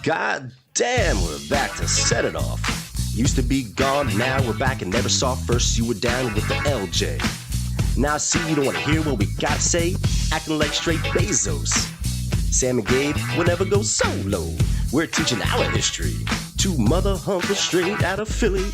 God damn, we're back to set it off. Used to be gone, now we're back and never saw. First you were down with the LJ. Now I see you don't want to hear what we gotta say. Acting like straight Bezos. Sam and Gabe will never go solo. We're teaching our history to Mother Humper straight out of Philly.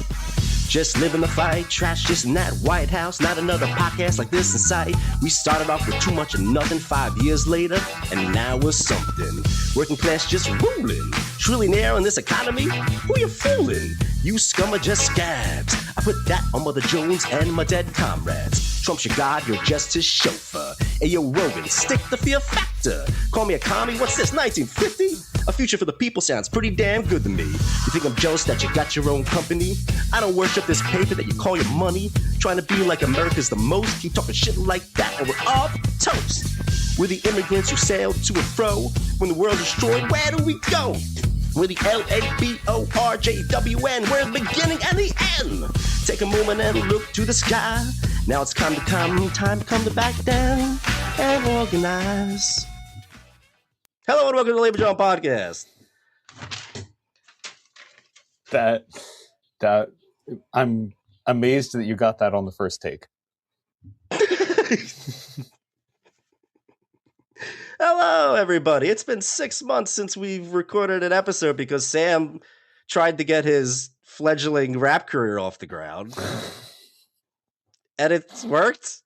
Just living the fight, trash just in that White House. Not another podcast like this in sight. We started off with too much and nothing 5 years later, and now we're something. Working class just ruling. Trillionaire in this economy? Who you fooling? You scum are just scabs. I put that on Mother Jones and my dead comrades. Trump's your god, you're just his chauffeur. Ayo, Rogan, stick the fear factor. Call me a commie, what's this, 1950? A future for the people sounds pretty damn good to me. You think I'm jealous that you got your own company? I don't worship this paper that you call your money. Trying to be like America's the most. Keep talking shit like that and we're all toast. We're the immigrants who sailed to and fro. When the world's destroyed, where do we go? We're the LABORJWN. We're the beginning and the end. Take a moment and look to the sky. Now it's time to come to back down and organize. Hello and welcome to the Labor John Podcast. That I'm amazed that you got that on the first take. Hello, everybody. It's been 6 months since we've recorded an episode because Sam tried to get his fledgling rap career off the ground. And it's worked?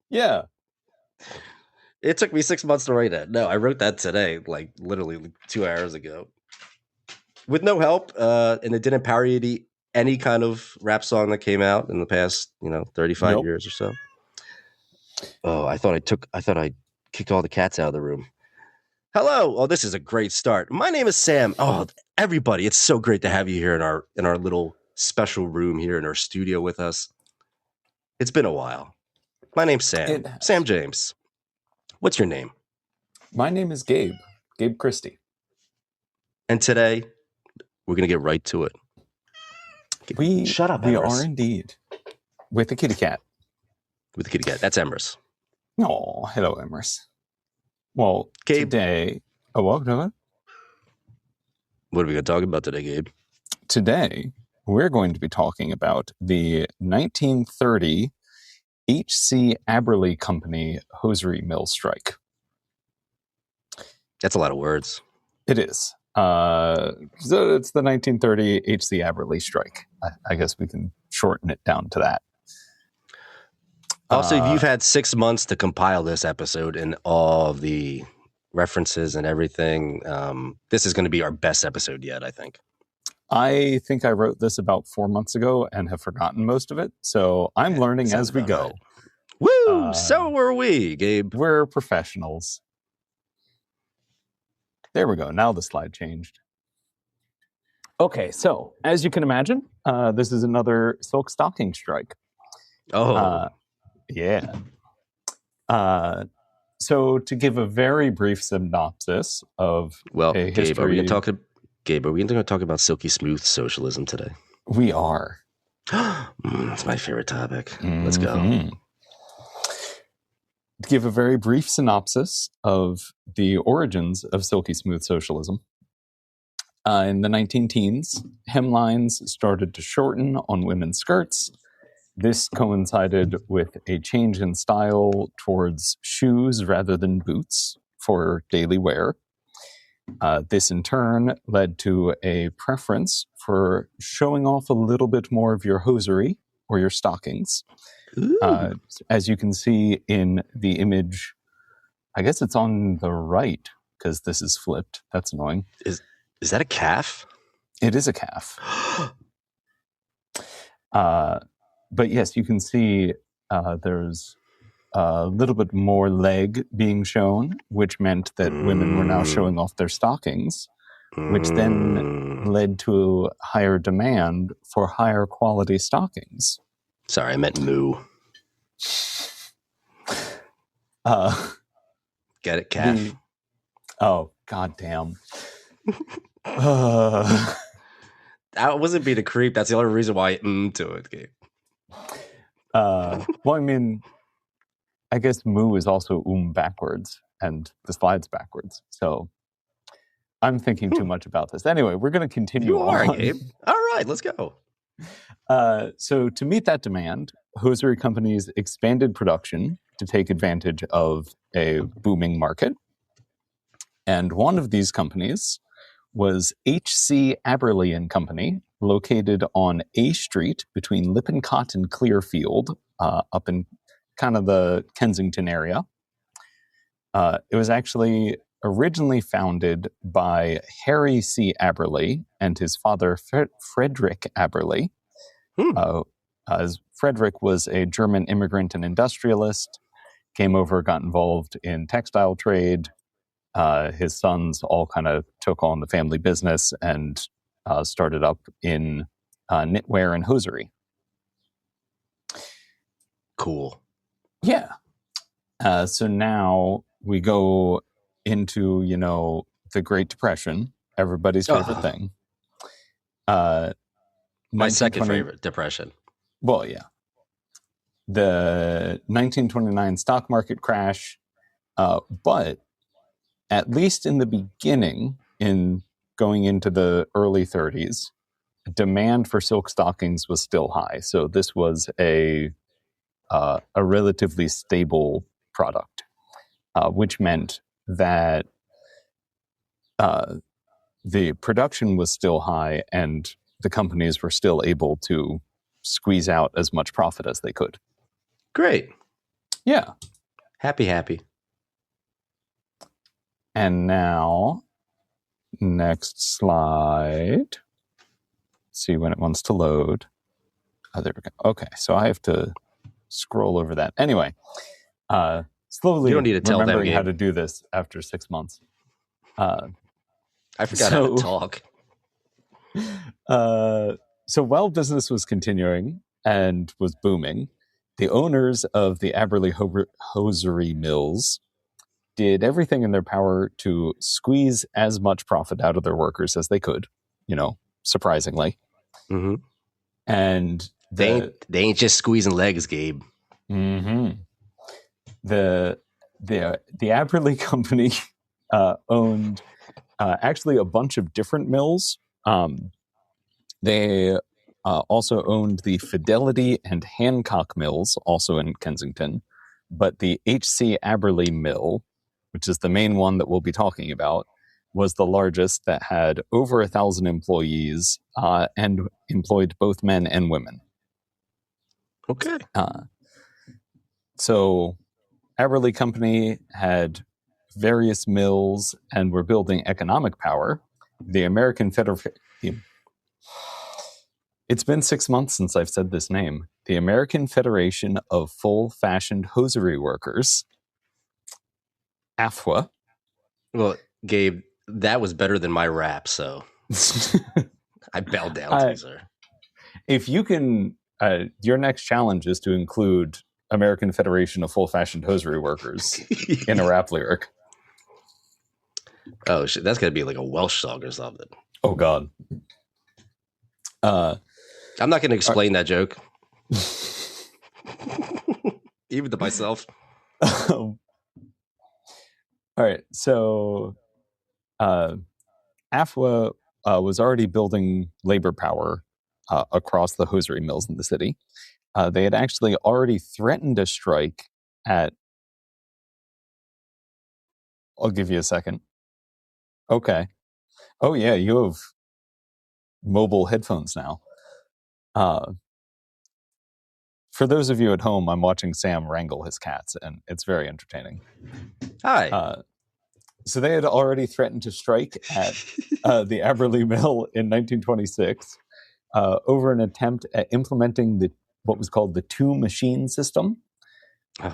Yeah. It took me 6 months to write that. No, I wrote that today, like literally 2 hours ago. With no help, and it didn't parody any kind of rap song that came out in the past, 35 years or so. Oh, I thought I kicked all the cats out of the room. Hello. Oh, this is a great start. My name is Sam. Oh, everybody, it's so great to have you here in our little special room here in our studio with us. It's been a while. My name's Sam. Sam James. What's your name? My name is Gabe. Gabe Christie. And today, we're going to get right to it. Shut up, We Emrys. are indeed. With the kitty cat. With the kitty cat. That's Emrys. Oh, hello, Emrys. Well, Gabe. Today... Oh, what? What are we going to talk about today, Gabe? Today, we're going to be talking about the 1930 H.C. Aberle Company hosiery mill strike. That's a lot of words. It is. So it's the 1930 H.C. Aberle strike. I guess we can shorten it down to that. Also, you've had 6 months to compile this episode and all of the references and everything. This is going to be our best episode yet, I think. I think I wrote this about 4 months ago and have forgotten most of it. So I'm learning as we go. Right. Woo! So are we, Gabe. We're professionals. There we go. Now the slide changed. Okay, so as you can imagine, this is another silk stocking strike. Oh. Yeah. So to give a very brief synopsis of a history... Gabe, are we going to talk about silky smooth socialism today? We are. That's my favorite topic. Let's go. To give a very brief synopsis of the origins of silky smooth socialism. In the 19-teens, hemlines started to shorten on women's skirts. This coincided with a change in style towards shoes rather than boots for daily wear. This in turn led to a preference for showing off a little bit more of your hosiery or your stockings. As you can see in the image, I guess it's on the right because this is flipped. That's annoying. Is that a calf? It is a calf. But yes, you can see there's a little bit more leg being shown, which meant that women were now showing off their stockings, which then led to higher demand for higher quality stockings. Sorry, I meant moo. Get it, calf? Goddamn. I wasn't being a creep. That's the only reason why I to it, Gabe. Well, I mean, I guess moo is also backwards, and the slide's backwards. So I'm thinking too much about this. Anyway, we're going to continue You are, on. Gabe. All right, let's go. So to meet that demand, hosiery companies expanded production to take advantage of a booming market. And one of these companies was H.C. Aberle and Company, located on A Street between Lippincott and Clearfield, up in kind of the Kensington area. It was actually originally founded by Harry C. Aberle and his father, Frederick Aberle. As Frederick was a German immigrant and industrialist, came over, got involved in textile trade. His sons all kind of took on the family business and started up in knitwear and hosiery. Cool. Yeah. So now we go into, the Great Depression, everybody's favorite thing. My second favorite, depression. Well, yeah. The 1929 stock market crash, but at least in the beginning, in going into the early 30s, demand for silk stockings was still high. So this was a relatively stable product, which meant that the production was still high and the companies were still able to squeeze out as much profit as they could. Great. Yeah. Happy. And now, next slide. Let's see when it wants to load. Oh, there we go. Okay, so I have to scroll over that. Anyway, slowly you don't need to tell remembering them, how to do this after 6 months. I forgot how to talk. So while business was continuing and was booming, the owners of the Aberle Hosiery Mills did everything in their power to squeeze as much profit out of their workers as they could, surprisingly. Mm-hmm. And they ain't just squeezing legs, Gabe. Mm-hmm. The Aberle Company owned actually a bunch of different mills. They also owned the Fidelity and Hancock Mills, also in Kensington. But the H.C. Aberle Mill, which is the main one that we'll be talking about, was the largest, that had over 1,000 employees and employed both men and women. Okay. So Aberle Company had various mills and were building economic power. The American Federation... It's been 6 months since I've said this name. The American Federation of Full-Fashioned Hosiery Workers, AFWA. Well, Gabe, that was better than my rap, so I bowed down to you, sir. If you can, your next challenge is to include American Federation of Full-Fashioned Hosiery Workers in a rap lyric. Oh, shit, that's going to be like a Welsh song or something. Oh, God. I'm not going to explain that joke. Even to myself. All right. So AFWA was already building labor power across the hosiery mills in the city. They had actually already threatened a strike at... I'll give you a second. Okay. Oh, yeah, you have mobile headphones now. For those of you at home, I'm watching Sam wrangle his cats, and it's very entertaining. Hi. So they had already threatened to strike at the Aberle Mill in 1926 over an attempt at implementing what was called the two-machine system,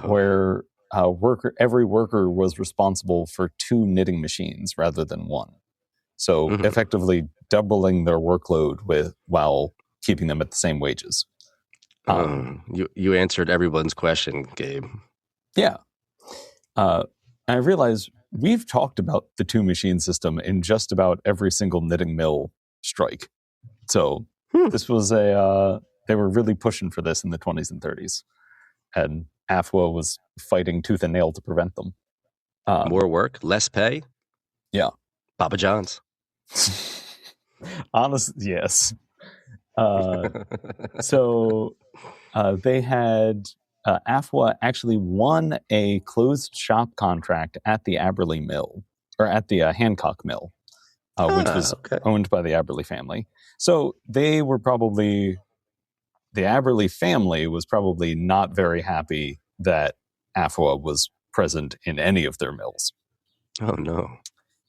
where every worker was responsible for 2 knitting machines rather than 1. So effectively doubling their workload while keeping them at the same wages. You answered everyone's question, Gabe. Yeah. I realize we've talked about the two-machine system in just about every single knitting mill strike. So this was they were really pushing for this in the 20s and 30s. And AFWA was fighting tooth and nail to prevent them. More work, less pay? Yeah. Papa John's. Honestly, yes. So they had AFWA actually won a closed shop contract at the Aberle Mill, or at the Hancock Mill, which was okay. owned by the Aberle family. So they were probably, the Aberle family was probably not very happy that AFWA was present in any of their mills. Oh, no.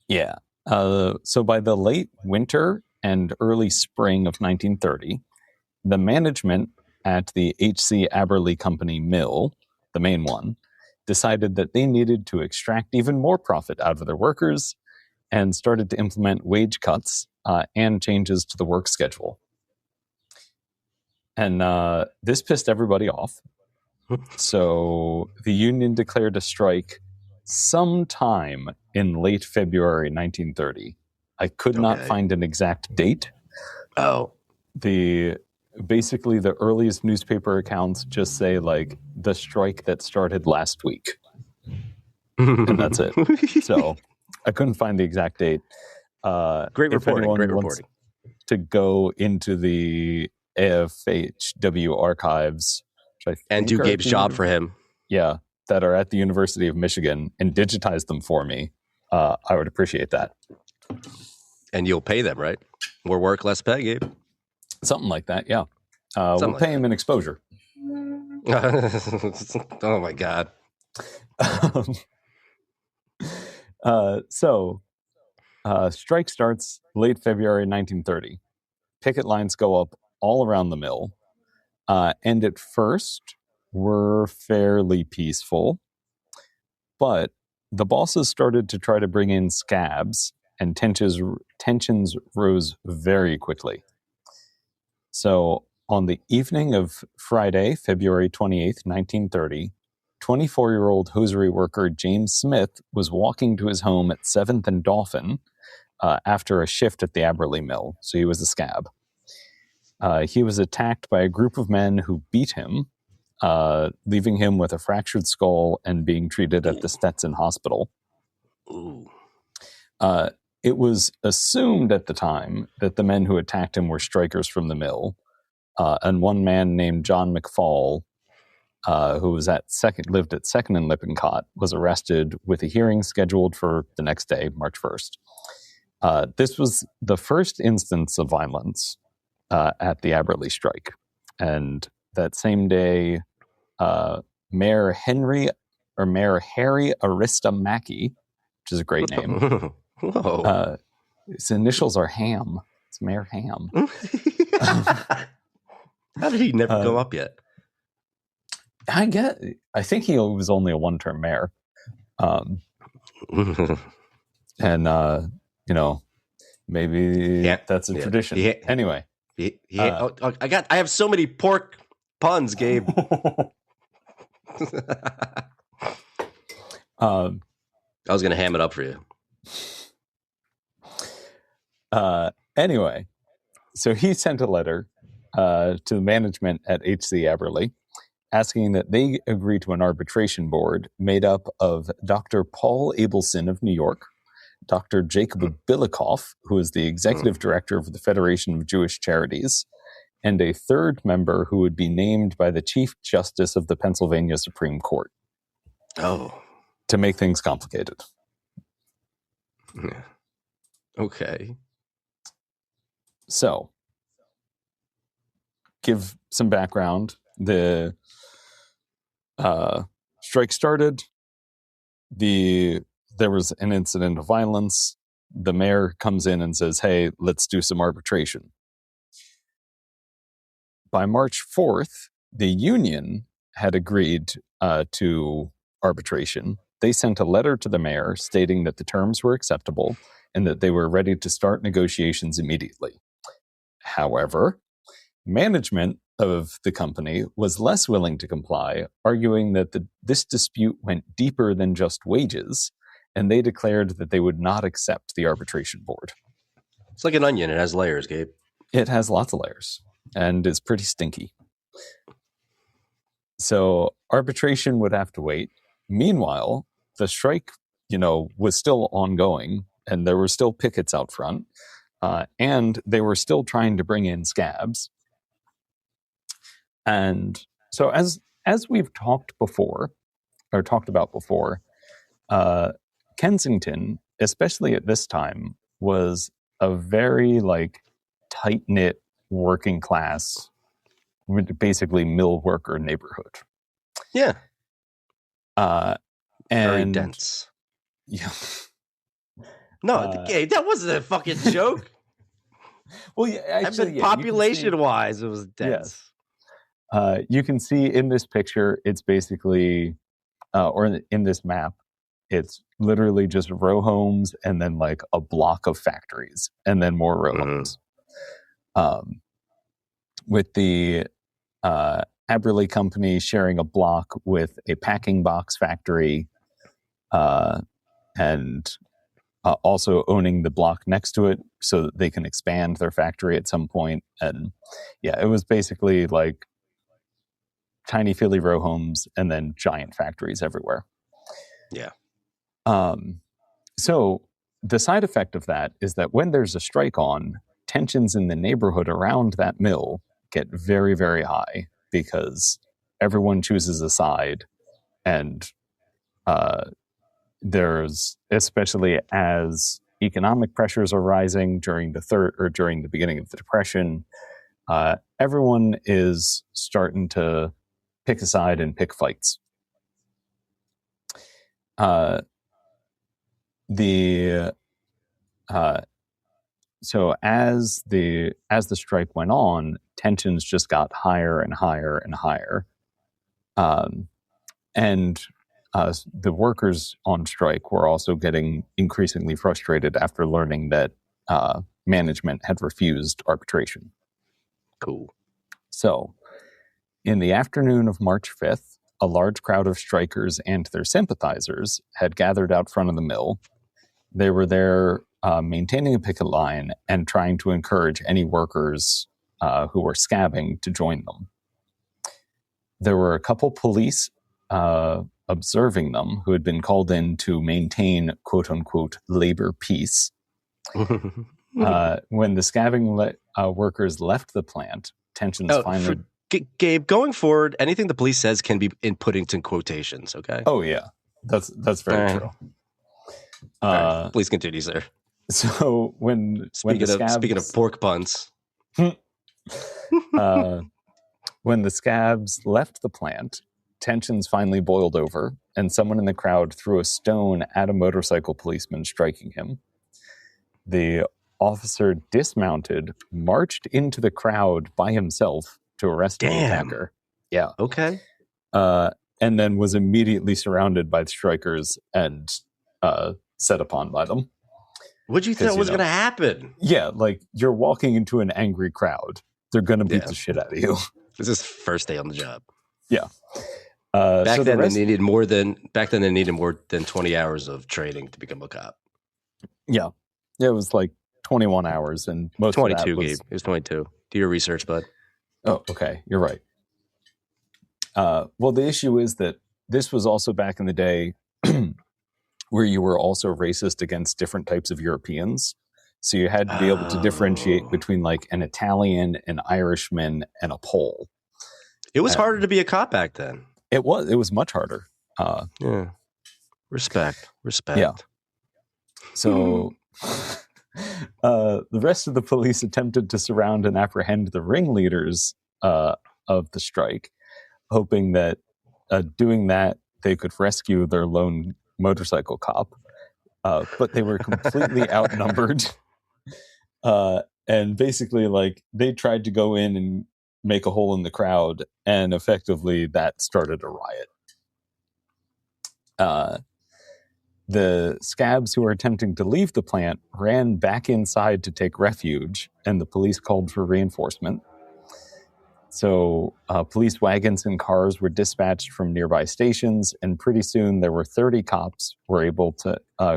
Yeah. So by the late winter and early spring of 1930, the management at the H.C. Aberle Company Mill, the main one, decided that they needed to extract even more profit out of their workers and started to implement wage cuts and changes to the work schedule. And this pissed everybody off. So the union declared a strike sometime in late February 1930. I could not find an exact date. Oh. Basically, the earliest newspaper accounts just say, like, the strike that started last week. And that's it. So I couldn't find the exact date. Great reporting. To go into the AFHW archives, and do Gabe's job for him. Yeah, that are at the University of Michigan, and digitize them for me. I would appreciate that. And you'll pay them, right? More work, less pay, Gabe. Something like that, yeah. We'll pay him in exposure. Oh, my God. Strike starts late February 1930. Picket lines go up all around the mill. And at first were fairly peaceful. But the bosses started to try to bring in scabs, and tensions rose very quickly. So on the evening of Friday, February 28th, 1930, 24-year-old hosiery worker James Smith was walking to his home at 7th and Dauphin after a shift at the Aberle Mill. So he was a scab. He was attacked by a group of men who beat him, leaving him with a fractured skull and being treated at the Stetson Hospital. It was assumed at the time that the men who attacked him were strikers from the mill, and one man named John McFall, who was lived at 2nd and Lippincott, was arrested with a hearing scheduled for the next day, March 1st. This was the first instance of violence at the Aberle strike, and that same day, Mayor Harry Arista Mackey, which is a great name. Whoa. His initials are Ham. It's Mayor Ham. How did he never go up yet? I think he was only a one-term mayor. And maybe that's a tradition. Anyway. I have so many pork puns, Gabe. I was going to ham it up for you. Anyway, so he sent a letter to the management at H.C. Aberle asking that they agree to an arbitration board made up of Dr. Paul Abelson of New York, Dr. Jacob Bilikoff, who is the executive director of the Federation of Jewish Charities, and a third member who would be named by the Chief Justice of the Pennsylvania Supreme Court. Oh. To make things complicated. Yeah. Okay. So, give some background. The strike started. There was an incident of violence. The mayor comes in and says, hey, let's do some arbitration. By March 4th, the union had agreed to arbitration. They sent a letter to the mayor stating that the terms were acceptable and that they were ready to start negotiations immediately. However, management of the company was less willing to comply, arguing that this dispute went deeper than just wages, and they declared that they would not accept the arbitration board. It's like an onion. It has layers, Gabe. It has lots of layers, and it's pretty stinky. So arbitration would have to wait. Meanwhile, the strike, was still ongoing. and there were still pickets out front, and they were still trying to bring in scabs. And so, as we've talked about before, Kensington, especially at this time, was a very tight knit working class, basically mill worker neighborhood. Yeah. Very And dense. yeah. No, that wasn't a fucking joke. Well, yeah, actually, population-wise, it was dense. Yes. You can see in this picture, it's basically, or in this map, it's literally just row homes and then a block of factories and then more row homes. With the Aberle company sharing a block with a packing box factory, and also owning the block next to it so that they can expand their factory at some point. And yeah, it was basically tiny Philly row homes and then giant factories everywhere. Yeah. So the side effect of that is that when there's a strike on, tensions in the neighborhood around that mill get very, very high because everyone chooses a side, and there's, especially as economic pressures are rising during the beginning of the Depression, everyone is starting to pick a side and pick fights. So as the strike went on, tensions just got higher and higher and higher, and the workers on strike were also getting increasingly frustrated after learning that management had refused arbitration. Cool. So, in the afternoon of March 5th, a large crowd of strikers and their sympathizers had gathered out front of the mill. They were there maintaining a picket line and trying to encourage any workers who were scabbing to join them. There were a couple police observing them who had been called in to maintain quote-unquote labor peace. When the scabbing workers left the plant, tensions finally... Gabe, going forward, anything the police says can be put into quotations, okay? Oh, yeah. That's very true. Right. Please continue, sir. So speaking of pork buns, when the scabs left the plant, tensions finally boiled over, and someone in the crowd threw a stone at a motorcycle policeman, striking him. The officer dismounted, marched into the crowd by himself to arrest the attacker. Yeah. Okay. And then was immediately surrounded by the strikers and set upon by them. What'd you think was going to happen? Yeah, you're walking into an angry crowd. They're going to beat the shit out of you. This is first day on the job. Yeah. Back then they needed more than 20 hours of training to become a cop. Yeah. It was 21 hours, and most 22, of that was... Gabe. It was 22. Do your research, bud. Oh, okay. You're right. Well, the issue is that this was also back in the day where you were also racist against different types of Europeans. So you had to be able to differentiate between an Italian, an Irishman, and a Pole. It was harder to be a cop back then. It was much harder. Yeah. Respect. Yeah. So the rest of the police attempted to surround and apprehend the ringleaders of the strike, hoping that doing that they could rescue their lone motorcycle cop. But they were completely outnumbered. And basically, they tried to go in and make a hole in the crowd, and effectively that started a riot. The scabs who were attempting to leave the plant ran back inside to take refuge, and the police called for reinforcement. So police wagons and cars were dispatched from nearby stations, and pretty soon there were 30 cops who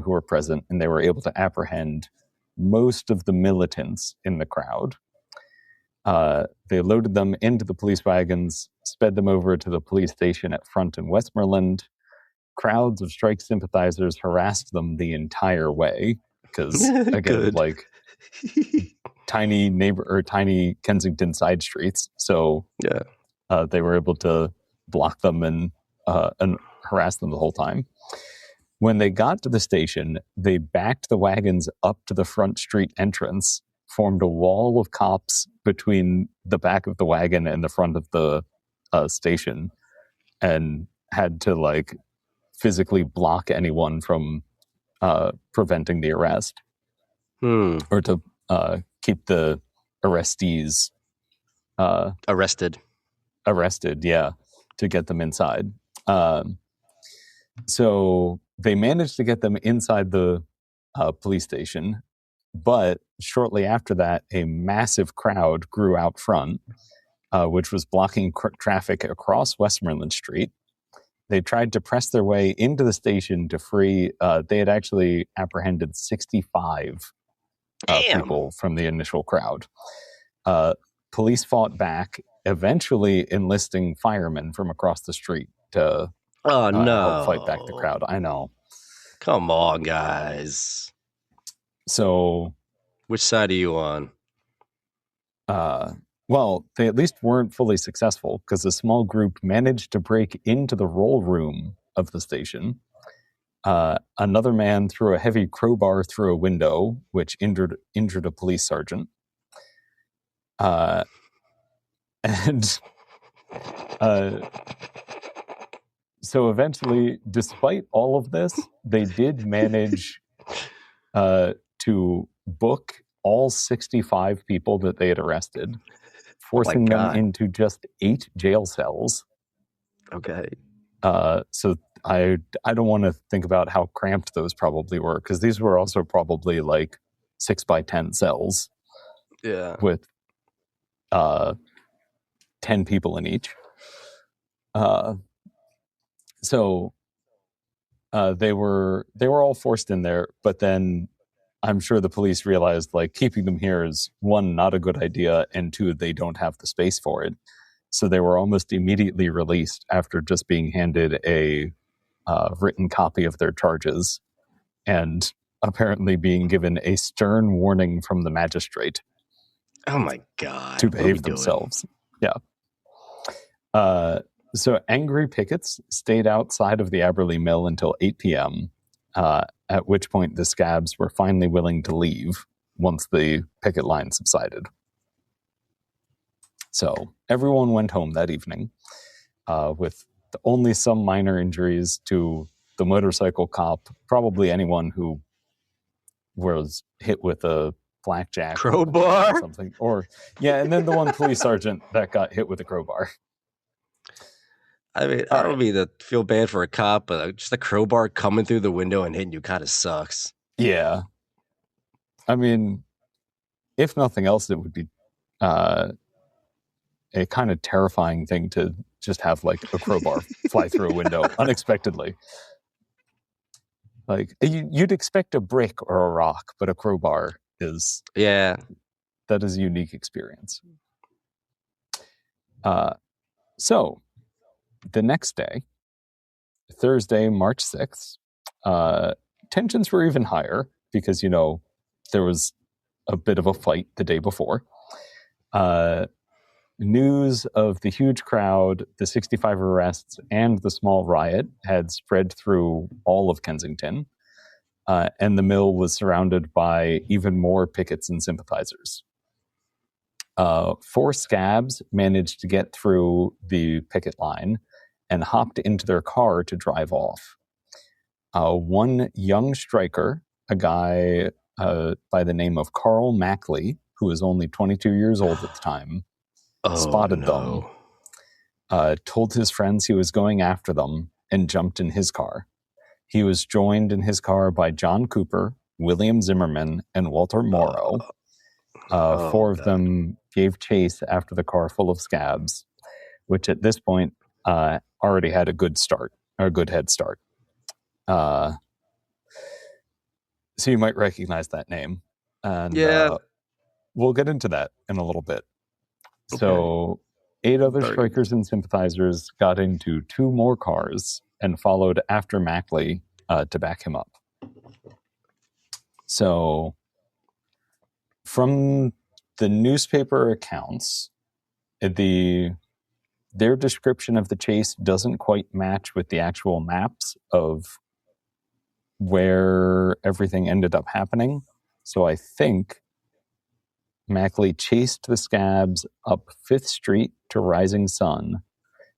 were present, and they were able to apprehend most of the militants in the crowd. They loaded them into the police wagons, sped them over to the police station at Front and Westmoreland. Crowds of strike sympathizers harassed them the entire way, because again, Good. like tiny Kensington side streets. So Yeah. they were able to block them and harass them the whole time. When they got to the station, they backed the wagons up to the front street entrance, formed a wall of cops between the back of the wagon and the front of the station, and had to like physically block anyone from preventing the arrest, or to keep the arrestees Arrested. Yeah, to get them inside. So they managed to get them inside the police station, but shortly after that, a massive crowd grew out front, which was blocking traffic across Westmoreland Street. They tried to press their way into the station to free. They had actually apprehended 65 people from the initial crowd. Police fought back, eventually enlisting firemen from across the street to help fight back the crowd. I know. Come on, guys. So, which side are you on? Well, they at least weren't fully successful because a small group managed to break into the roll room of the station. Another man threw a heavy crowbar through a window, which injured a police sergeant. So eventually, despite all of this, they did manage to book all 65 people that they had arrested, forcing them into just 8 jail cells. Okay. So I don't want to think about how cramped those probably were, because these were also probably like 6 by 10 cells. Yeah. With 10 people in each. So they were all forced in there, but then I'm sure the police realized like keeping them here is, 1, not a good idea, and 2, they don't have the space for it. So they were almost immediately released after just being handed a written copy of their charges and apparently being given a stern warning from the magistrate. Oh my God. To behave themselves. Yeah. So angry pickets stayed outside of the Aberle Mill until 8 p.m., at which point the scabs were finally willing to leave once the picket line subsided. So everyone went home that evening, with only some minor injuries to the motorcycle cop, probably anyone who was hit with a blackjack crowbar or something, and then the one police sergeant that got hit with a crowbar. I mean, I don't mean to feel bad for a cop, but just a crowbar coming through the window and hitting you kind of sucks. Yeah. I mean, if nothing else, it would be a kind of terrifying thing to just have like a crowbar fly through a window unexpectedly. Like you'd expect a brick or a rock, but a crowbar is that is a unique experience. So the next day, Thursday, March 6th, tensions were even higher because, there was a bit of a fight the day before. News of the huge crowd, the 65 arrests, and the small riot had spread through all of Kensington, and the mill was surrounded by even more pickets and sympathizers. 4 scabs managed to get through the picket line and hopped into their car to drive off. One young striker, a guy by the name of Carl Mackley, who was only 22 years old at the time, spotted them, told his friends he was going after them, and jumped in his car. He was joined in his car by John Cooper, William Zimmerman, and Walter Morrow. 4 of them gave chase after the car full of scabs, which at this point already had a good head start. So you might recognize that name. And we'll get into that in a little bit. Okay. So 8 other strikers and sympathizers got into 2 more cars and followed after Mackley to back him up. So from the newspaper accounts, their description of the chase doesn't quite match with the actual maps of where everything ended up happening. So I think Mackley chased the scabs up 5th Street to Rising Sun,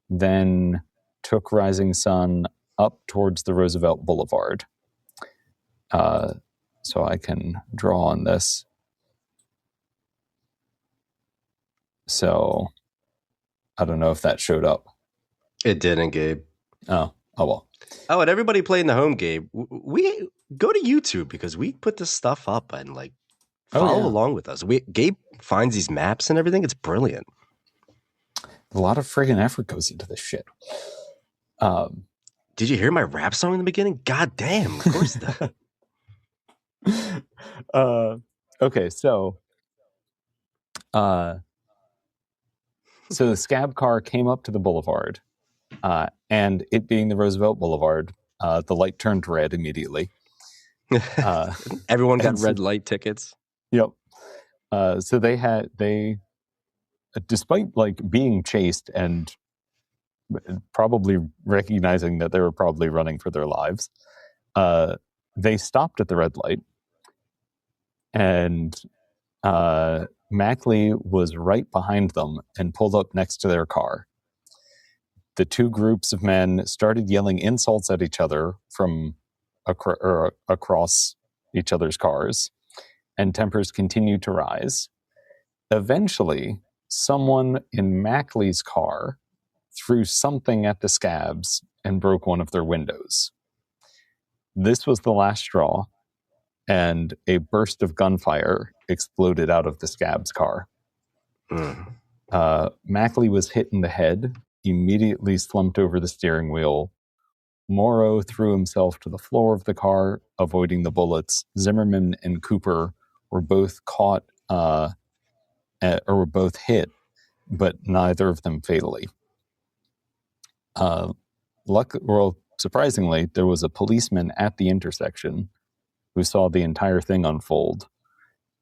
then took Rising Sun up towards the Roosevelt Boulevard. So I can draw on this. So I don't know if that showed up. It didn't, Gabe. Oh well. Oh, and everybody playing the home, Gabe. We go to YouTube because we put this stuff up and like follow along with us. Gabe finds these maps and everything. It's brilliant. A lot of friggin' effort goes into this shit. Did you hear my rap song in the beginning? God damn, of course not. Okay, so the scab car came up to the boulevard, and it being the Roosevelt Boulevard, the light turned red immediately. Everyone got red light tickets. Yep. So they, despite like being chased and probably recognizing that they were probably running for their lives, they stopped at the red light, and Mackley was right behind them and pulled up next to their car. The two groups of men started yelling insults at each other from across each other's cars, and tempers continued to rise. Eventually, someone in Mackley's car threw something at the scabs and broke one of their windows. This was the last straw, and a burst of gunfire exploded out of the scabs' car. Mackley was hit in the head, immediately slumped over the steering wheel. Morrow threw himself to the floor of the car, avoiding the bullets. Zimmerman and Cooper were both caught or were both hit, but neither of them fatally. Surprisingly, there was a policeman at the intersection who saw the entire thing unfold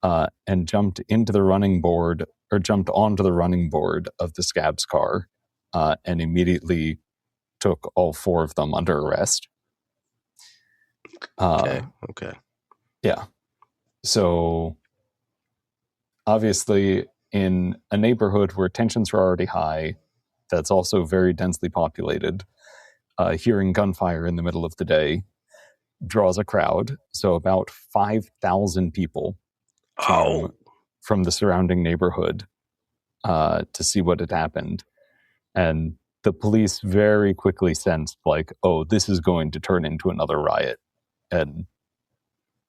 and jumped onto the running board of the scabs car and immediately took all 4 of them under arrest. Okay. Yeah. So obviously in a neighborhood where tensions are already high, that's also very densely populated, hearing gunfire in the middle of the day draws a crowd. So about 5,000 people from the surrounding neighborhood to see what had happened. And the police very quickly sensed, like, oh, this is going to turn into another riot, and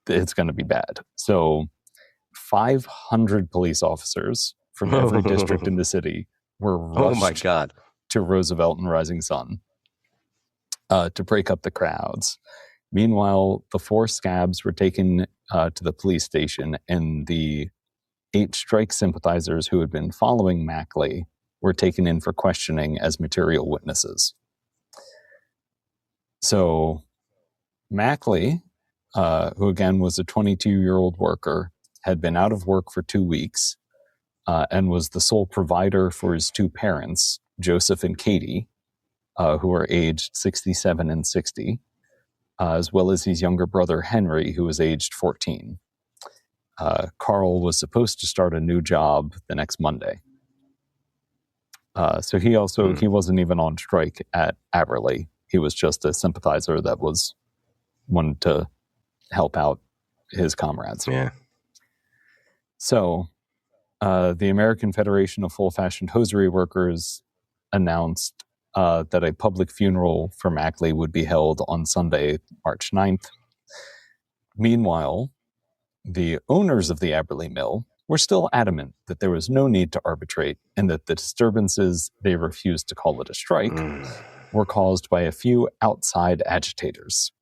it's going to be bad. So 500 police officers from every district in the city were rushed to Roosevelt and Rising Sun to break up the crowds. Meanwhile, the 4 scabs were taken to the police station, and the 8 strike sympathizers who had been following Mackley were taken in for questioning as material witnesses. So Mackley, who again was a 22-year-old worker, had been out of work for 2 weeks and was the sole provider for his 2 parents, Joseph and Katie, who were aged 67 and 60, as well as his younger brother, Henry, who was aged 14. Carl was supposed to start a new job the next Monday. So he wasn't even on strike at Aberle. He was just a sympathizer that wanted to help out his comrades. Yeah. So the American Federation of Full-Fashioned Hosiery Workers announced that a public funeral for Mackley would be held on Sunday, March 9th. Meanwhile, the owners of the Aberle Mill were still adamant that there was no need to arbitrate and that the disturbances, they refused to call it a strike, were caused by a few outside agitators.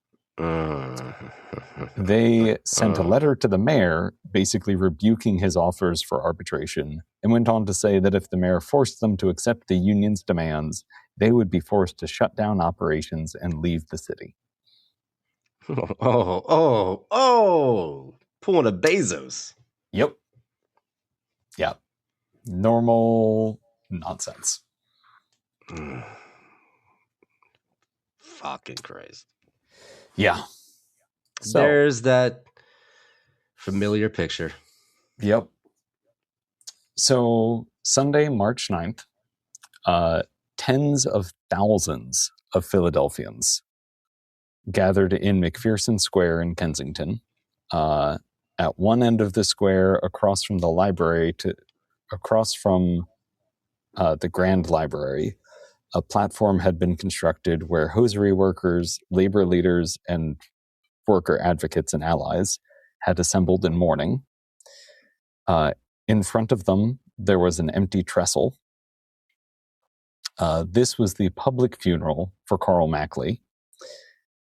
They sent a letter to the mayor basically rebuking his offers for arbitration and went on to say that if the mayor forced them to accept the union's demands, they would be forced to shut down operations and leave the city. Oh. Pulling a Bezos. Yep. Yeah. Normal nonsense. Fucking Christ. Yeah. So, there's that familiar picture. Yep. So Sunday, March 9th, tens of thousands of Philadelphians gathered in McPherson Square in Kensington. At one end of the square, across from the library across from the Grand Library, a platform had been constructed where hosiery workers, labor leaders, and worker advocates and allies had assembled in mourning. In front of them, there was an empty trestle. This was the public funeral for Carl Mackley.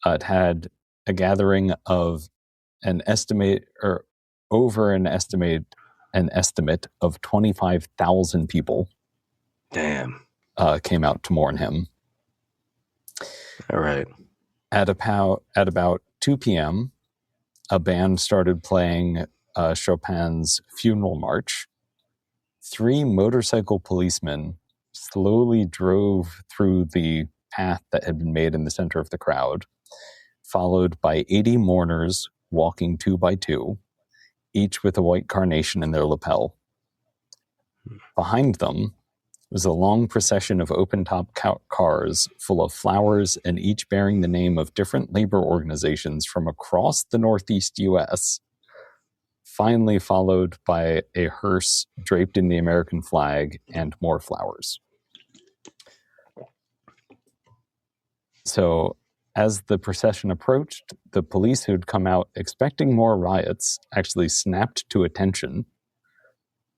It had a gathering of an estimate of 25,000 people. Damn. Came out to mourn him. All right. At about 2 p.m., a band started playing Chopin's Funeral March. 3 motorcycle policemen slowly drove through the path that had been made in the center of the crowd, followed by 80 mourners walking 2 by 2, each with a white carnation in their lapel. Behind them was a long procession of open-top cars full of flowers and each bearing the name of different labor organizations from across the Northeast U.S., finally followed by a hearse draped in the American flag and more flowers. So, as the procession approached, the police who'd come out expecting more riots actually snapped to attention,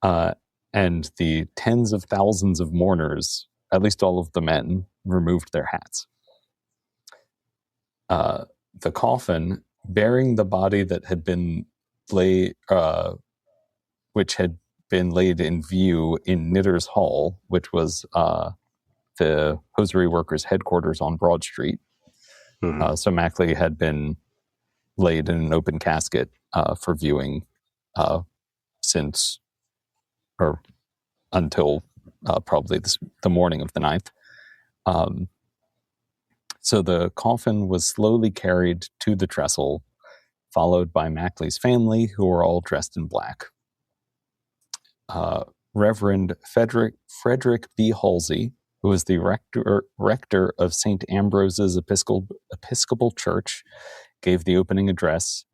and the tens of thousands of mourners, at least all of the men, removed their hats. The coffin bearing the body that had been which had been laid in view in Knitters Hall, which was the hosiery workers' headquarters on Broad Street. Mm-hmm. So Mackley had been laid in an open casket for viewing until probably the morning of the 9th. So the coffin was slowly carried to the trestle, followed by Mackley's family, who were all dressed in black. Reverend Frederick B. Halsey, who was the rector of St. Ambrose's Episcopal Church, gave the opening address,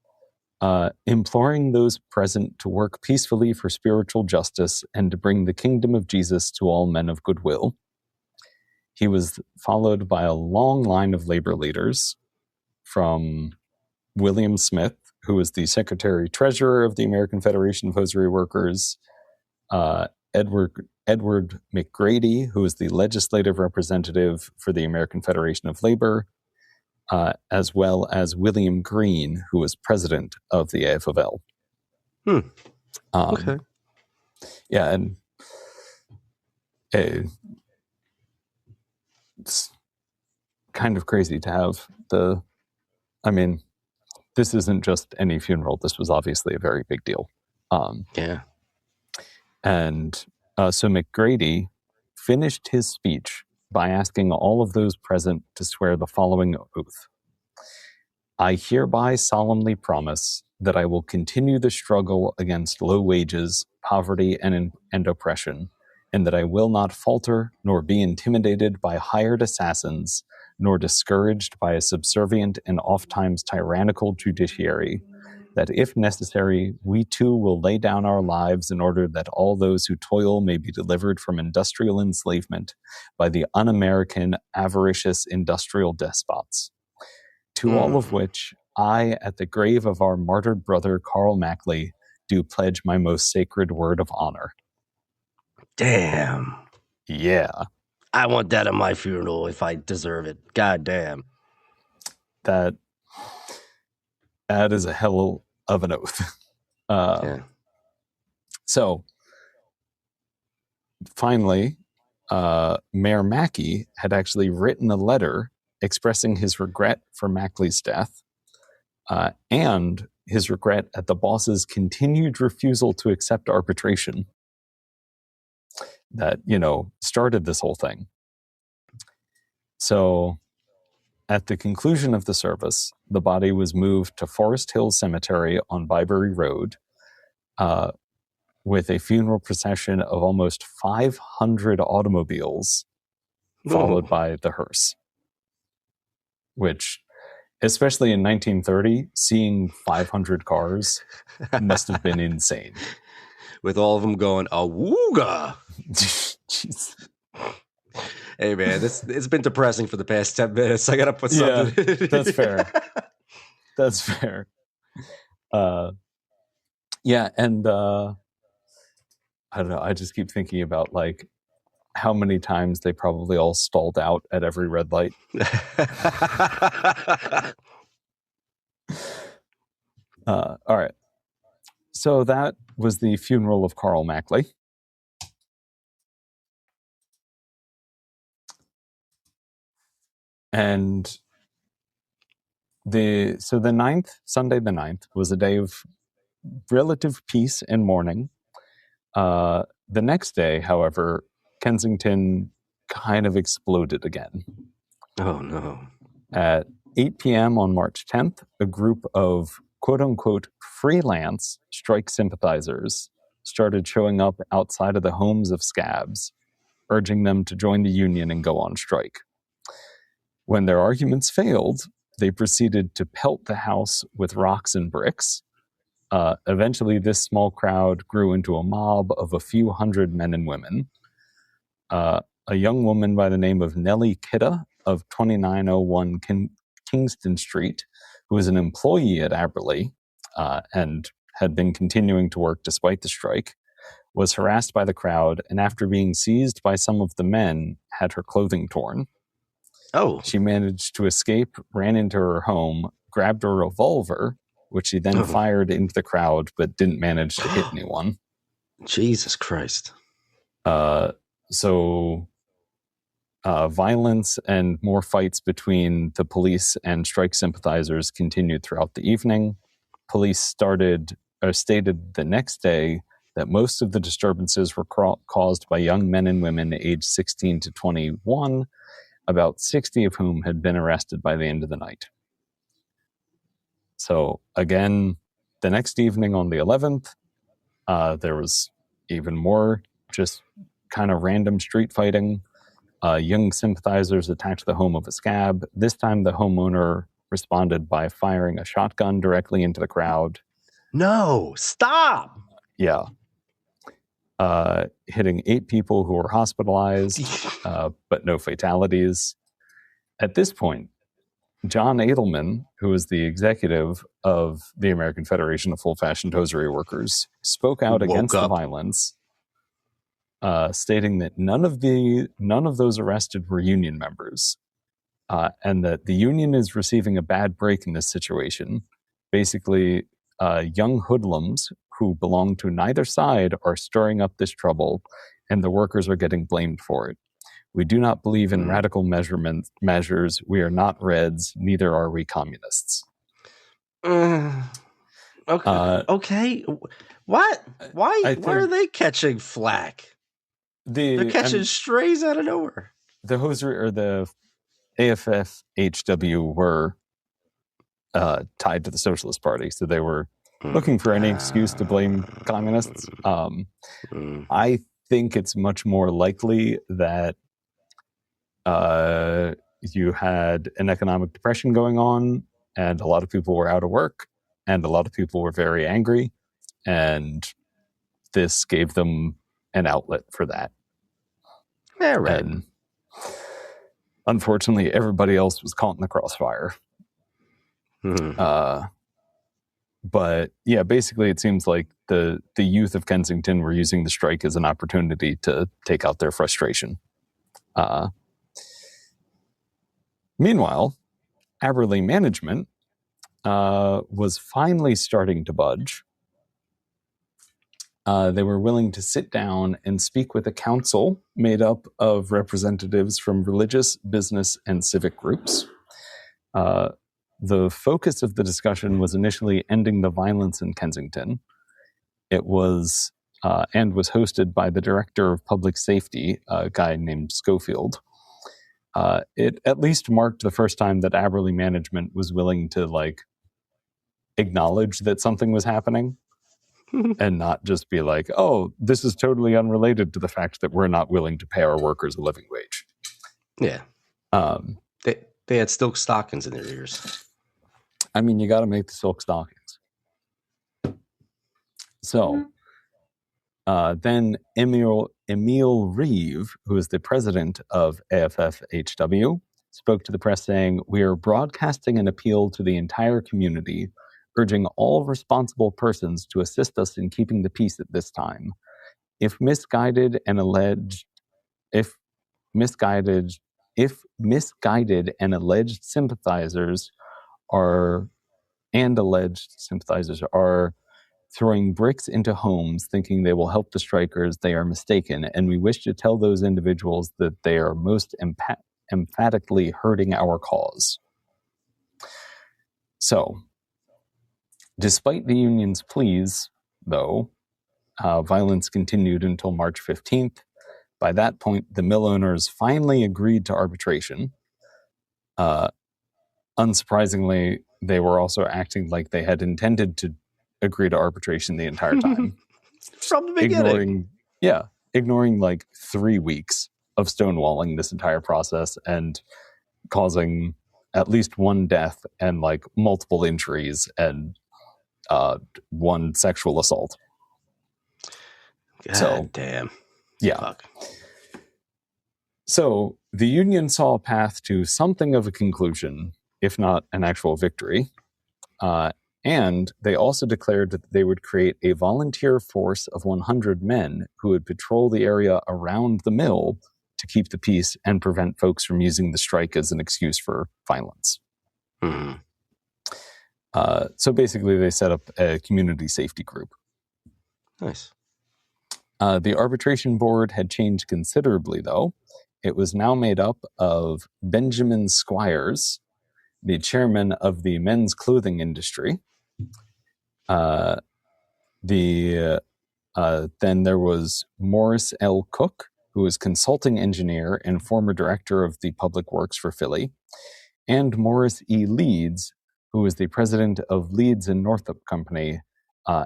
imploring those present to work peacefully for spiritual justice and to bring the kingdom of Jesus to all men of goodwill. He was followed by a long line of labor leaders, from William Smith, who was the Secretary-Treasurer of the American Federation of Hosiery Workers, Edward McGrady, who was the legislative representative for the American Federation of Labor, as well as William Green, who was president of the AFL. Okay. Yeah, and it's kind of crazy to have this isn't just any funeral. This was obviously a very big deal. Yeah. And so McGrady finished his speech by asking all of those present to swear the following oath. I hereby solemnly promise that I will continue the struggle against low wages, poverty, and oppression, and that I will not falter nor be intimidated by hired assassins, nor discouraged by a subservient and ofttimes tyrannical judiciary, that if necessary, we too will lay down our lives in order that all those who toil may be delivered from industrial enslavement by the un-American, avaricious industrial despots. To all of which, I, at the grave of our martyred brother Carl Mackley, do pledge my most sacred word of honor. Damn. Yeah. I want that at my funeral if I deserve it. God damn. That is a hell of an oath. Yeah. So, finally, Mayor Mackey had actually written a letter expressing his regret for Mackley's death and his regret at the boss's continued refusal to accept arbitration that, started this whole thing. So at the conclusion of the service, the body was moved to Forest Hill Cemetery on Byberry Road with a funeral procession of almost 500 automobiles followed by the hearse, which, especially in 1930, seeing 500 cars must have been insane. With all of them going, awooga. Jeez. Hey, man, it's been depressing for the past 10 minutes. I got to put something. Yeah, that's fair. That's fair. Yeah, and I don't know. I just keep thinking about, like, how many times they probably all stalled out at every red light. All right. So that was the funeral of Carl Mackley. And Sunday the 9th, was a day of relative peace and mourning. The next day, however, Kensington kind of exploded again. Oh, no. At 8 p.m. on March 10th, a group of quote-unquote freelance strike sympathizers started showing up outside of the homes of scabs, urging them to join the union and go on strike. When their arguments failed, they proceeded to pelt the house with rocks and bricks. Eventually, this small crowd grew into a mob of a few hundred men and women. A young woman by the name of Nellie Kidda of 2901 Kingston Street, who was an employee at Aberle and had been continuing to work despite the strike, was harassed by the crowd, and after being seized by some of the men, had her clothing torn. Oh. She managed to escape, ran into her home, grabbed a revolver, which she then fired into the crowd, but didn't manage to hit anyone. Jesus Christ. So violence and more fights between the police and strike sympathizers continued throughout the evening. Police stated the next day that most of the disturbances were caused by young men and women aged 16 to 21, about 60 of whom had been arrested by the end of the night. So again, the next evening on the 11th, there was even more just kind of random street fighting. Young sympathizers attacked the home of a scab. This time the homeowner responded by firing a shotgun directly into the crowd. No, stop! Yeah. Hitting 8 people who were hospitalized, but no fatalities. At this point, John Edelman, who is the executive of the American Federation of Full-Fashioned Hosiery Workers, spoke out against the violence, stating that none of those arrested were union members, and that the union is receiving a bad break in this situation. Basically, young hoodlums who belong to neither side are stirring up this trouble, and the workers are getting blamed for it. We do not believe in radical measures. We are not Reds, neither are we communists. Okay. What? Why are they catching flack? They're catching strays out of nowhere. The hosiery or the AFF-HW were tied to the Socialist Party, so they were looking for any excuse to blame communists. I think it's much more likely that you had an economic depression going on, and a lot of people were out of work, and a lot of people were very angry, and this gave them an outlet for that. Yeah, right. And unfortunately, everybody else was caught in the crossfire. But yeah, basically, it seems like the youth of Kensington were using the strike as an opportunity to take out their frustration. Meanwhile, Aberle management was finally starting to budge. They were willing to sit down and speak with a council made up of representatives from religious, business, and civic groups. the focus of the discussion was initially ending the violence in Kensington. It was and was hosted by the director of public safety, a guy named Schofield. It at least marked the first time that Aberle management was willing to like acknowledge that something was happening and not just be like, oh, this is totally unrelated to the fact that we're not willing to pay our workers a living wage. Yeah. They had silk stockings in their ears. I mean, you got to make the silk stockings. So then Emile Reeve, who is the president of AFF-HW, spoke to the press saying, "We are broadcasting an appeal to the entire community, urging all responsible persons to assist us in keeping the peace at this time. If misguided and alleged sympathizers are throwing bricks into homes thinking they will help the strikers, they are mistaken, and we wish to tell those individuals that they are most emphatically hurting our cause." So, despite the union's pleas, though, violence continued until March 15th. By that point, the mill owners finally agreed to arbitration. Unsurprisingly, they were also acting like they had intended to agree to arbitration the entire time. From the beginning. Ignoring like 3 weeks of stonewalling this entire process and causing at least one death and like multiple injuries and one sexual assault. God damn. Yeah. Fuck. So the union saw a path to something of a conclusion, if not an actual victory. And they also declared that they would create a volunteer force of 100 men who would patrol the area around the mill to keep the peace and prevent folks from using the strike as an excuse for violence. Mm-hmm. So basically, they set up a community safety group. Nice. The arbitration board had changed considerably, though. It was now made up of Benjamin Squires, the chairman of the men's clothing industry. Then there was Morris L. Cook, who was consulting engineer and former director of the Public Works for Philly, and Morris E. Leeds, who was the president of Leeds and Northup Company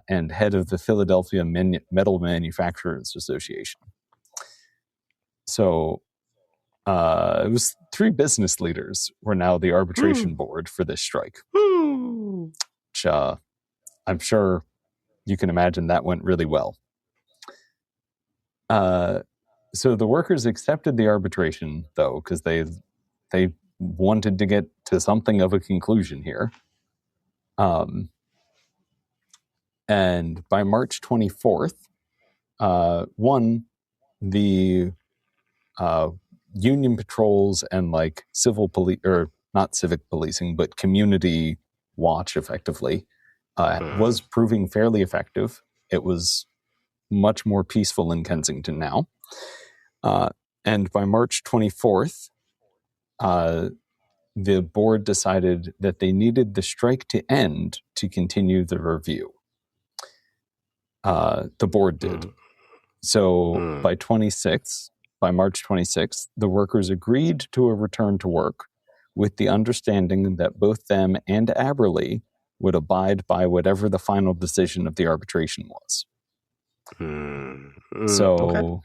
and head of the Philadelphia Metal Manufacturers Association. So it was 3 business leaders were now the arbitration board for this strike. Which I'm sure you can imagine that went really well. So the workers accepted the arbitration, though, because they wanted to get to something of a conclusion here. And by March 24th, the union patrols and like civil police, or not civic policing, but community watch, effectively, was proving fairly effective. It was much more peaceful in Kensington now. And by March 24th, the board decided that they needed the strike to end to continue the review. The board did. So by March 26th, the workers agreed to a return to work with the understanding that both them and Aberle would abide by whatever the final decision of the arbitration was. So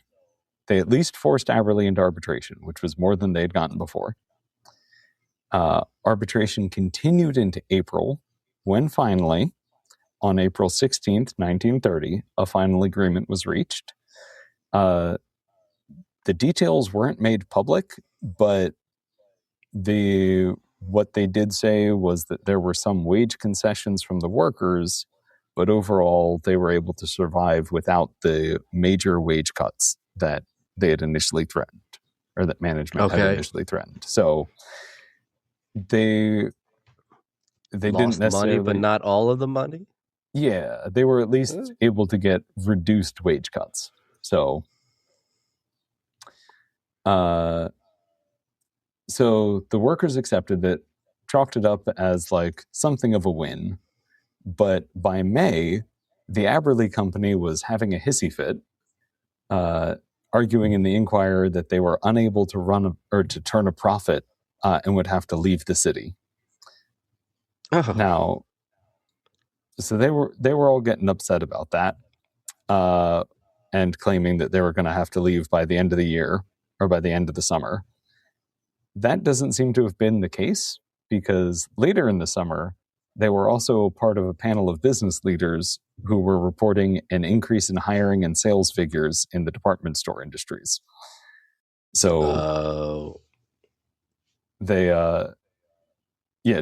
they at least forced Aberle into arbitration, which was more than they'd gotten before. Arbitration continued into April, when finally, on April 16th, 1930, a final agreement was reached. The details weren't made public, but what they did say was that there were some wage concessions from the workers, but overall they were able to survive without the major wage cuts that they had initially threatened, or that management had initially threatened. So they lost didn't necessarily money, but not all of the money. Yeah, they were at least able to get reduced wage cuts. So, so the workers accepted that chalked it up as like something of a win. But by May, the Aberle Company was having a hissy fit, arguing in the Inquirer that they were unable to run or to turn a profit and would have to leave the city. Oh. Now, so they were all getting upset about that and claiming that they were going to have to leave by the end of the year or by the end of the summer. That doesn't seem to have been the case, because later in the summer, they were also part of a panel of business leaders who were reporting an increase in hiring and sales figures in the department store industries. So they,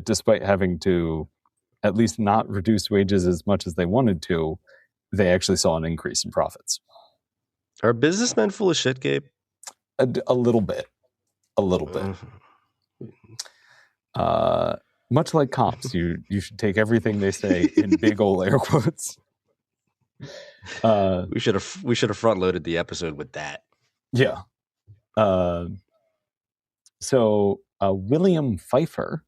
despite having to at least not reduce wages as much as they wanted to, they actually saw an increase in profits. Are businessmen full of shit, Gabe? A little bit. Much like cops, you should take everything they say in big old air quotes. We should have front loaded the episode with that. Yeah. So William Pfeiffer,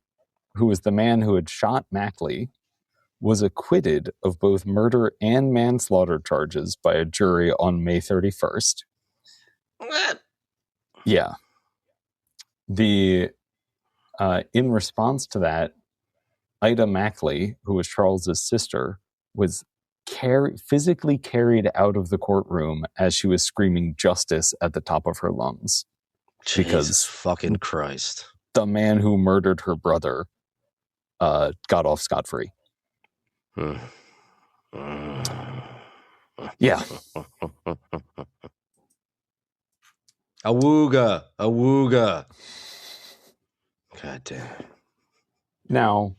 who was the man who had shot Mackley, was acquitted of both murder and manslaughter charges by a jury on May 31st. What? Yeah. In response to that, Ida Mackley, who was Charles's sister, was physically carried out of the courtroom as she was screaming justice at the top of her lungs. Jesus fucking Christ. The man who murdered her brother got off scot-free. Yeah. Awooga. God damn. Now,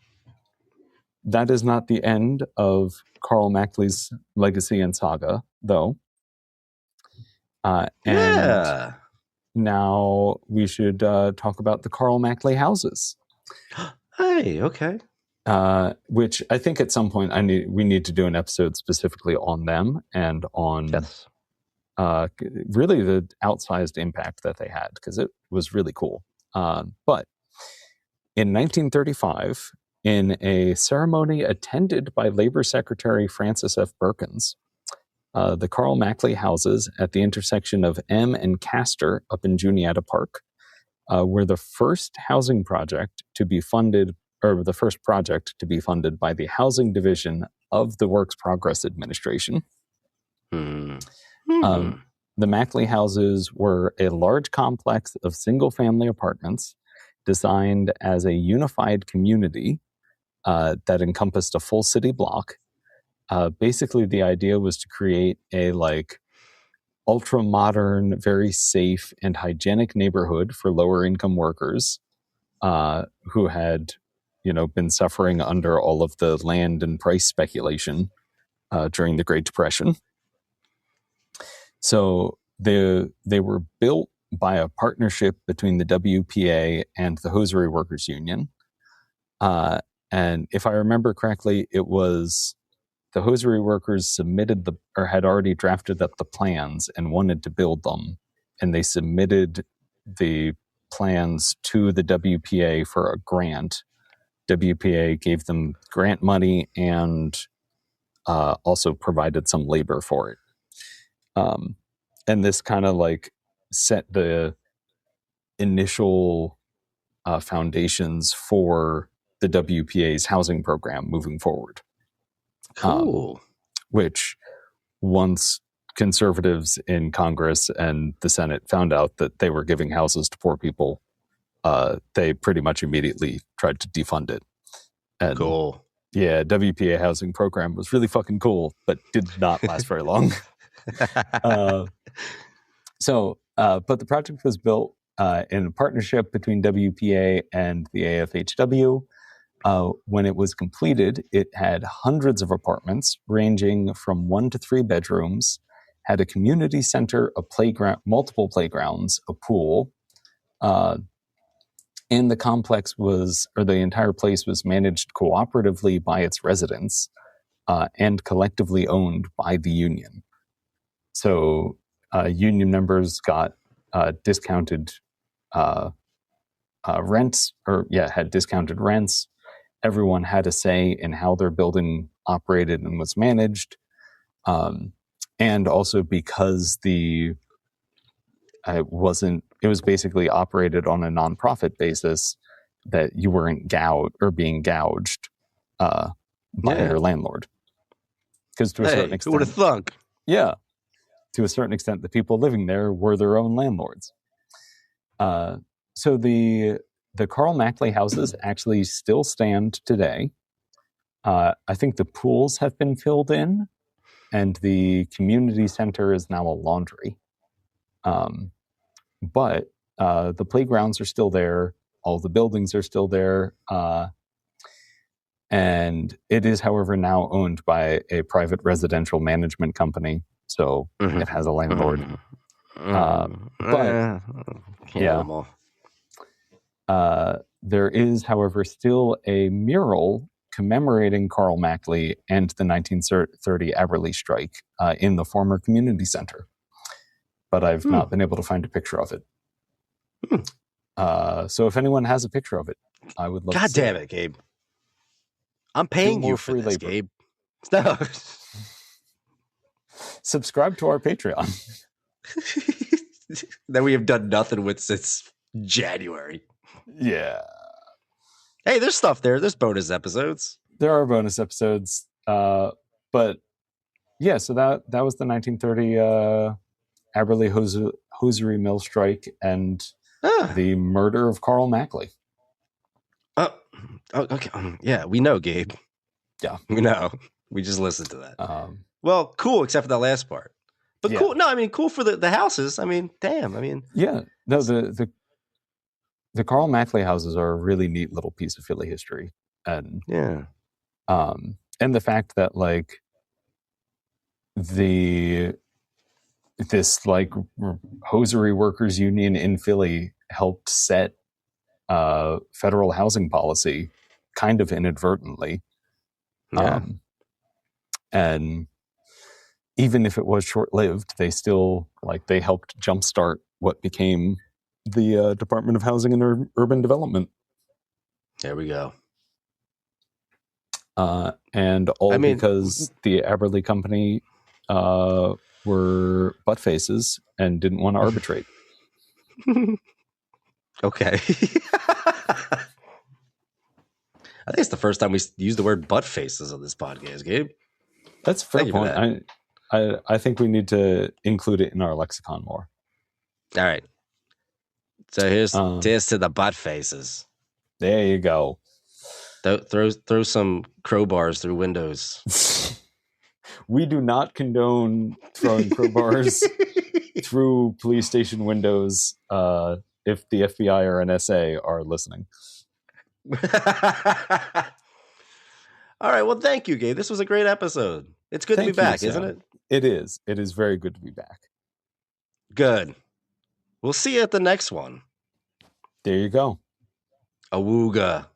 that is not the end of Carl Mackley's legacy and saga, though. And now we should talk about the Carl Mackley houses. Hey, okay. Which I think at some point we need to do an episode specifically on them and on really the outsized impact that they had, because it was really cool. But in 1935, in a ceremony attended by Labor Secretary Francis F. Perkins, the Carl Mackley houses at the intersection of M and Castor up in Juniata Park were the first housing project to be funded, or the first project to be funded by the Housing Division of the Works Progress Administration. The Mackley houses were a large complex of single-family apartments designed as a unified community that encompassed a full city block. Basically, the idea was to create a ultra-modern, very safe and hygienic neighborhood for lower-income workers who had, been suffering under all of the land and price speculation during the Great Depression. So they were built by a partnership between the WPA and the Hosiery Workers Union. And if I remember correctly, it was the hosiery workers had already drafted up the plans and wanted to build them. And they submitted the plans to the WPA for a grant. WPA gave them grant money and also provided some labor for it. And this kind of set the initial foundations for the WPA's housing program moving forward. Cool. Which, once conservatives in Congress and the Senate found out that they were giving houses to poor people, they pretty much immediately tried to defund it. And cool. Yeah, WPA housing program was really fucking cool, but did not last very long. But the project was built in a partnership between WPA and the AFHW. When it was completed, it had hundreds of apartments ranging from 1 to 3 bedrooms, had a community center, a playground, multiple playgrounds, a pool, and the entire place was managed cooperatively by its residents and collectively owned by the union. So union members got discounted had discounted rents. Everyone had a say in how their building operated and was managed. And also because it was basically operated on a nonprofit basis, that you weren't being gouged by your landlord. Because to a certain extent, who would have thunk? Yeah, to a certain extent, the people living there were their own landlords. So the Carl Mackley houses actually still stand today. I think the pools have been filled in, and the community center is now a laundry. But the playgrounds are still there. All the buildings are still there. And it is, however, now owned by a private residential management company. So it has a landlord. But there is, however, still a mural commemorating Carl Mackley and the 1930 Aberle strike in the former community center. But I've not been able to find a picture of it. So if anyone has a picture of it, I would love to see. God damn it, Gabe. I'm paying you for this, labor. Gabe. No. Subscribe to our Patreon. That we have done nothing with since January. Yeah. Hey, there's stuff there. There's bonus episodes. There are bonus episodes. But yeah, so that was the 1930 Aberle hosiery mill strike and the murder of Carl Mackley. Okay. Yeah, we know, Gabe. Yeah. We know. We just listened to that. Well, cool, except for that last part. But cool. No, I mean, cool for the houses. I mean, damn. I mean, yeah. No, the Carl Mackley houses are a really neat little piece of Philly history, and and the fact that like this like hosiery workers union in Philly helped set federal housing policy kind of inadvertently. And even if it was short-lived, they still they helped jumpstart what became the Department of Housing and Urban Development. There we go. And because the Aberle Company were butt faces and didn't want to arbitrate. Okay. I think it's the first time we used the word butt faces on this podcast, Gabe. That's a fair point. I think we need to include it in our lexicon more. All right. So here's to the butt faces. There you go. Throw some crowbars through windows. We do not condone throwing crowbars through police station windows if the FBI or NSA are listening. All right. Well, thank you, Gabe. This was a great episode. It's good to be back, isn't it? It is. It is very good to be back. Good. We'll see you at the next one. There you go. Awooga.